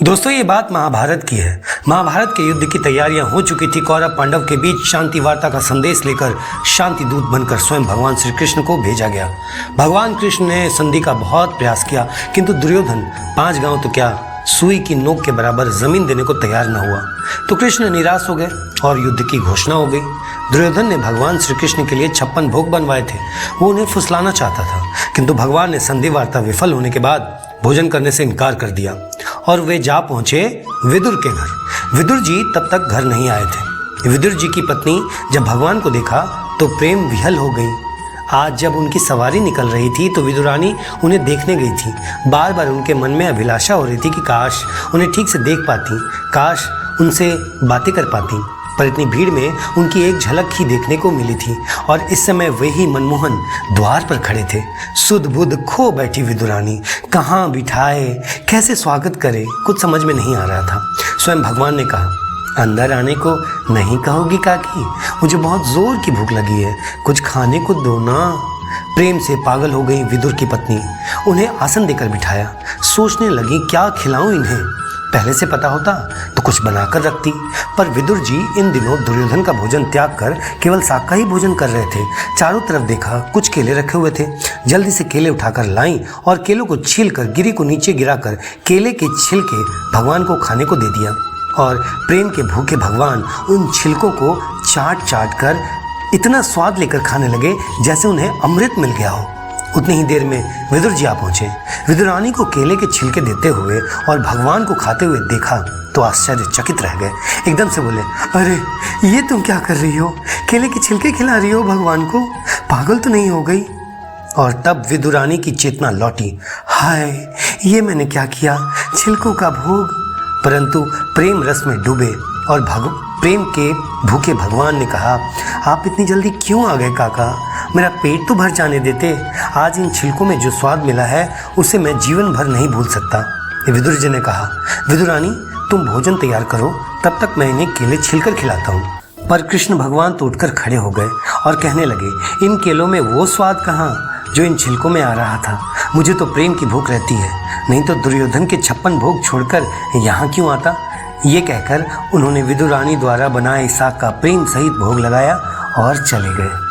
दोस्तों ये बात महाभारत की है। महाभारत के युद्ध की तैयारियां हो चुकी थी। कौरव पांडव के बीच शांति वार्ता का संदेश लेकर शांति दूत बनकर स्वयं भगवान श्री कृष्ण को भेजा गया। भगवान कृष्ण ने संधि का बहुत प्रयास किया, किंतु दुर्योधन 5 गांव तो क्या सुई की नोक के बराबर जमीन देने को तैयार न हुआ। तो कृष्ण निराश हो गए और युद्ध की घोषणा हो गई। दुर्योधन ने भगवान श्री कृष्ण के लिए 56 भोग बनवाए थे। वो उन्हें फुसलाना चाहता था, किंतु भगवान ने संधि वार्ता विफल होने के बाद भोजन करने से इनकार कर दिया और वे जा पहुंचे विदुर के घर। विदुर जी तब तक घर नहीं आए थे। विदुर जी की पत्नी जब भगवान को देखा तो प्रेम विहल हो गई। आज जब उनकी सवारी निकल रही थी तो विदुरानी उन्हें देखने गई थी। बार बार उनके मन में अभिलाषा हो रही थी कि काश उन्हें ठीक से देख पाती, काश उनसे बातें कर पाती, पर इतनी भीड़ में उनकी एक झलक ही देखने को मिली थी और इस समय वे ही मनमोहन द्वार पर खड़े थे। सुध बुध खो बैठी विदुरानी, कहाँ बिठाए, कैसे स्वागत करे, कुछ समझ में नहीं आ रहा था। स्वयं भगवान ने कहा, अंदर आने को नहीं कहोगी काकी, मुझे बहुत जोर की भूख लगी है, कुछ खाने को दो ना। प्रेम से पागल हो गई विदुर की पत्नी। उन्हें आसन देकर बिठाया। सोचने लगी क्या खिलाऊं इन्हें। पहले से पता होता तो कुछ बनाकर रखती, पर विदुर जी इन दिनों दुर्योधन का भोजन त्याग कर केवल शाकाहारी भोजन कर रहे थे। चारों तरफ देखा, कुछ केले रखे हुए थे। जल्दी से केले उठाकर लाई और केलों को छीलकर गिरी को नीचे गिराकर केले के छिलके भगवान को खाने को दे दिया और प्रेम के भूखे भगवान उन छिलकों को चाट चाट कर इतना स्वाद लेकर खाने लगे जैसे उन्हें अमृत मिल गया हो। उतनी ही देर में विदुर जी आ पहुंचे। विदुरानी को केले के छिलके देते हुए और भगवान को खाते हुए देखा तो आश्चर्यचकित रह गए। एकदम से बोले, अरे ये तुम क्या कर रही हो, केले के छिलके खिला रही हो भगवान को, पागल तो नहीं हो गई। और तब विदुरानी की चेतना लौटी। हाय, ये मैंने क्या किया, छिलकों का भोग। परंतु प्रेम रस में डूबे और प्रेम के भूखे भगवान ने कहा, आप इतनी जल्दी क्यों आ गए काका, मेरा पेट तो भर जाने देते। आज इन छिलकों में जो स्वाद मिला है उसे मैं जीवन भर नहीं भूल सकता। विदुर जी ने कहा, विदुरानी तुम भोजन तैयार करो, तब तक मैं इन्हें केले छीलकर खिलाता हूँ। पर कृष्ण भगवान तो उठकर खड़े हो गए और कहने लगे, इन केलों में वो स्वाद कहाँ जो इन छिलकों में आ रहा था। मुझे तो प्रेम की भूख रहती है, नहीं तो दुर्योधन के 56 भोग छोड़कर यहाँ क्यों आता। ये कहकर उन्होंने विदुरानी द्वारा बनाए साग का प्रेम सहित भोग लगाया और चले गए।